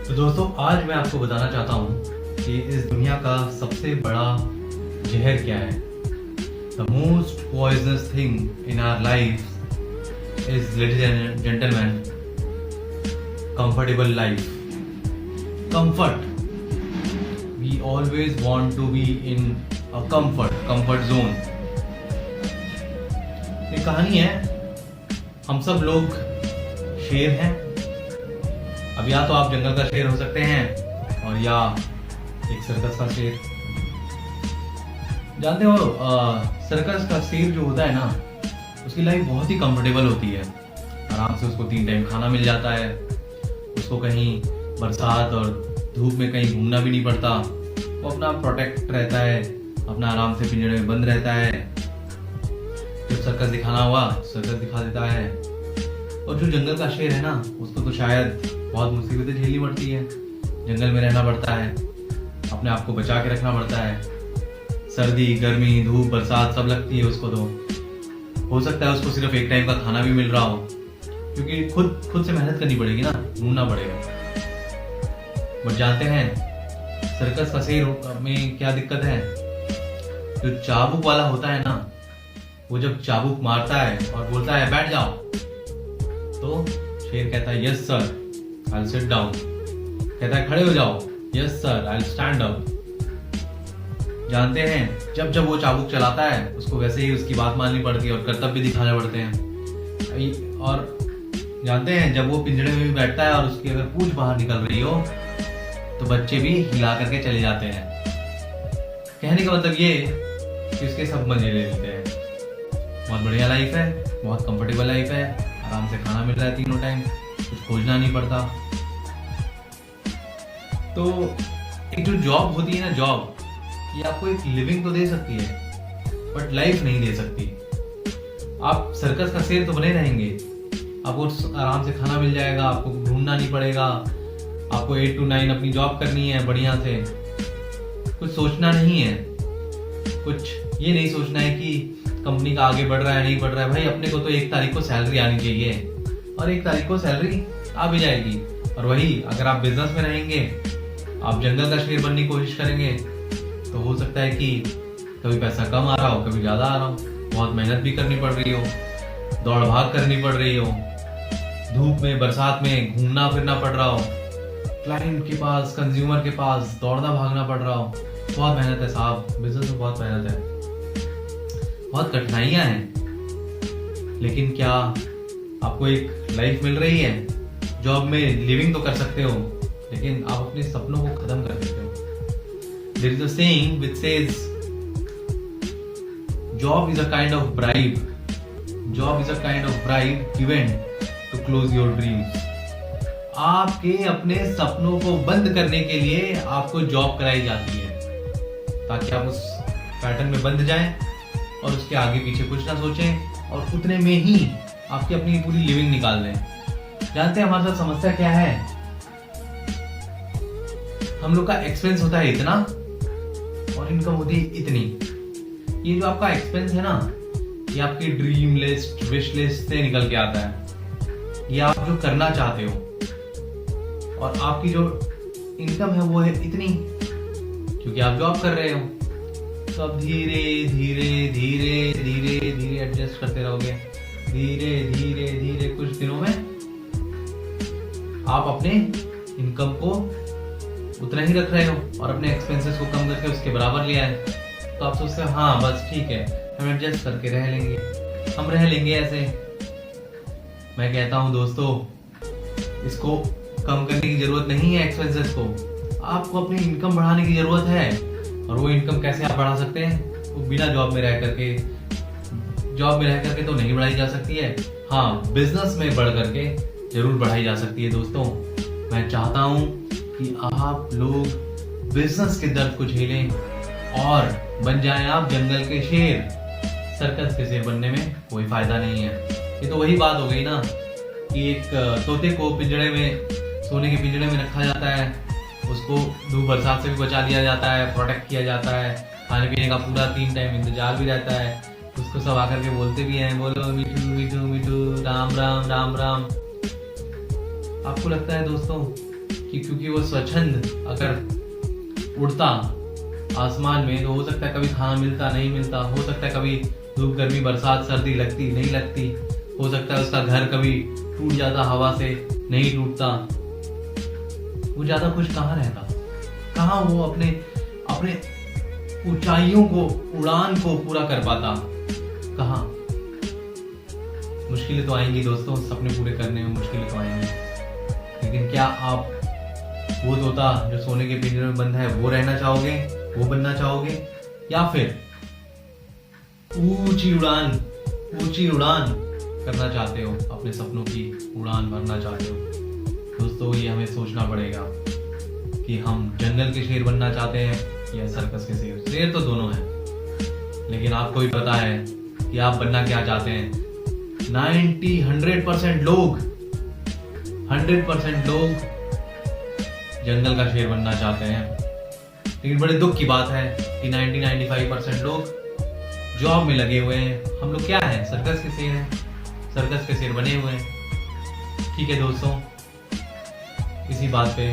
तो दोस्तों आज मैं आपको बताना चाहता हूँ कि इस दुनिया का सबसे बड़ा जहर क्या है। The most poisonous thing in our life is, ladies and gentleman, comfortable life. Comfort. We always want to be in a comfort zone. ये कहानी है, हम सब लोग शेर हैं। अब या तो आप जंगल का शेर हो सकते हैं और या एक सर्कस का शेर। जानते हो सर्कस का शेर जो होता है ना, उसकी लाइफ बहुत ही कंफर्टेबल होती है। आराम से उसको 3 टाइम खाना मिल जाता है, उसको कहीं बरसात और धूप में कहीं घूमना भी नहीं पड़ता। वो अपना प्रोटेक्ट रहता है, अपना आराम से पिंजरे में बंद रहता है। जब सर्कस दिखाना हुआ सर्कस दिखा देता है। और जो जंगल का शेर है ना, उसको तो शायद बहुत मुसीबतें झेलनी पड़ती है। जंगल में रहना पड़ता है, अपने आप को बचा के रखना पड़ता है। सर्दी गर्मी धूप बरसात सब लगती है उसको। तो हो सकता है उसको सिर्फ एक टाइम का खाना भी मिल रहा हो, क्योंकि खुद से मेहनत करनी पड़ेगी ना, ढूंढना पड़ेगा। बट जानते हैं सर्कस का शेर में क्या दिक्कत है? जो चाबुक वाला होता है ना, वो जब चाबुक मारता है और बोलता है बैठ जाओ, तो शेर कहता है yes sir I will sit down. कहता है खड़े हो जाओ, yes sir I will stand up. जानते हैं जब वो चाबुक चलाता है, उसको वैसे ही उसकी बात माननी पड़ती है और कर्तव्य दिखाने पड़ते हैं। और जानते हैं जब वो पिंजरे में भी बैठता है और उसकी अगर पूंछ बाहर निकल रही हो, तो बच्चे भी हिला करके चले जाते हैं। कहने का मतलब ये कि उसके सब मजे ले लेते हैं। बहुत बढ़िया लाइफ है, बहुत कंफर्टेबल लाइफ है, आराम से खाना मिल रहा है 3 टाइम, कुछ खोजना नहीं पड़ता। तो एक जो जॉब होती है ना, जॉब ये आपको एक लिविंग तो दे सकती है, बट लाइफ नहीं दे सकती। आप सर्कस का शेर तो बने रहेंगे, आपको आराम से खाना मिल जाएगा, आपको ढूंढना नहीं पड़ेगा, आपको 8 to 9 अपनी जॉब करनी है बढ़िया से, कुछ सोचना नहीं है। कुछ ये नहीं सोचना है कि कंपनी का आगे बढ़ रहा है नहीं बढ़ रहा है। भाई अपने को तो 1 तारीख को सैलरी आनी चाहिए, और 1 तारीख को सैलरी आ भी जाएगी। और वही अगर आप बिजनेस में रहेंगे, आप जंगल का शेर बनने की कोशिश करेंगे, तो हो सकता है कि कभी पैसा कम आ रहा हो, कभी ज्यादा आ रहा हो, बहुत मेहनत भी करनी पड़ रही हो, दौड़ भाग करनी पड़ रही हो, धूप में बरसात में घूमना फिरना पड़ रहा हो, क्लाइंट के पास कंज्यूमर के पास दौड़ना भागना पड़ रहा हो। बहुत मेहनत है साहब, बिजनेस में बहुत मेहनत है, बहुत कठिनाइयां हैं। लेकिन क्या आपको एक लाइफ मिल रही है? जॉब में लिविंग तो कर सकते हो, लेकिन आप अपने सपनों को खत्म कर देते हो। There is a saying which says job is a kind of bribe. Job is a kind of bribe given to close your dreams. आपके अपने सपनों को बंद करने के लिए आपको जॉब कराई जाती है, ताकि आप उस पैटर्न में बंध जाएं और उसके आगे पीछे कुछ ना सोचें और उतने में ही आपकी अपनी पूरी लिविंग निकाल लें। जानते हैं हमारे साथ समस्या क्या है? हम लोग का एक्सपेंस होता है इतना और इनकम होती है इतनी। ये जो आपका एक्सपेंस है ना, ये आपकी ड्रीम लिस्ट विश लिस्ट से निकल के आता है। ये आप जो करना चाहते हो, और आपकी जो इनकम है वो है इतनी, क्योंकि आप जॉब कर रहे हो। तो आप धीरे धीरे धीरे धीरे धीरे एडजस्ट करते रहोगे। धीरे धीरे धीरे कुछ दिनों में आप अपने इनकम को उतना ही रख रहे हो और अपने एक्सपेंसेस को कम करके उसके बराबर लिया है। तो आप सोचते हो हाँ बस ठीक है, हम एडजस्ट करके रह लेंगे, हम रह लेंगे ऐसे। मैं कहता हूं दोस्तों, इसको कम करने की जरूरत नहीं है एक्सपेंसेस को, आपको अपनी इनकम बढ़ाने की जरूरत है। और वो इनकम कैसे आप बढ़ा सकते हैं? वो बिना जॉब में रह करके तो नहीं बढ़ाई जा सकती है। हाँ, बिजनेस में बढ़ करके जरूर बढ़ाई जा सकती है। दोस्तों मैं चाहता हूं कि आप लोग बिजनेस के दर्द को झेलें और बन जाएं आप जंगल के शेर। सर्कस के शेर बनने में कोई फायदा नहीं है। ये तो वही बात हो गई ना कि एक तोते को पिंजरे में, सोने के पिंजरे में रखा जाता है, उसको धूप बरसात से भी बचा लिया जाता है, प्रोटेक्ट किया जाता है, खाने पीने का पूरा 3 टाइम इंतजार भी रहता है। उसको सब आकर के बोलते भी हैं, बोलो मीठू मीठू मीठू, राम राम राम राम। आपको लगता है दोस्तों कि क्योंकि वो स्वच्छंद अगर उड़ता आसमान में तो हो सकता है कभी खाना मिलता नहीं मिलता, हो सकता है कभी धूप गर्मी बरसात सर्दी लगती नहीं लगती, हो सकता है उसका घर कभी टूट जाता हवा से नहीं टूटता। वो ज्यादा खुश कहाँ रहता, कहाँ वो अपने अपने ऊंचाइयों को उड़ान को पूरा कर पाता, कहाँ। मुश्किलें तो आएंगी दोस्तों, सपने पूरे करने में मुश्किलें तो आएंगी, लेकिन क्या आप वो तोता जो सोने के पिंजरे में बंद है वो रहना चाहोगे, वो बनना चाहोगे, या फिर ऊंची उड़ान करना चाहते हो, अपने सपनों की उड़ान भरना चाहते हो? दोस्तों ये हमें सोचना पड़ेगा कि हम जंगल के शेर बनना चाहते हैं या सर्कस के शेर। शेर तो दोनों हैं, लेकिन आपको भी पता है कि आप बनना क्या चाहते हैं। 100% लोग जंगल का शेर बनना चाहते हैं, लेकिन बड़े दुख की बात है कि 95% लोग जॉब में लगे हुए हैं। हम लोग क्या हैं, सर्कस के शेर हैं, सर्कस के शेर बने हुए हैं। ठीक है दोस्तों, इसी बात पे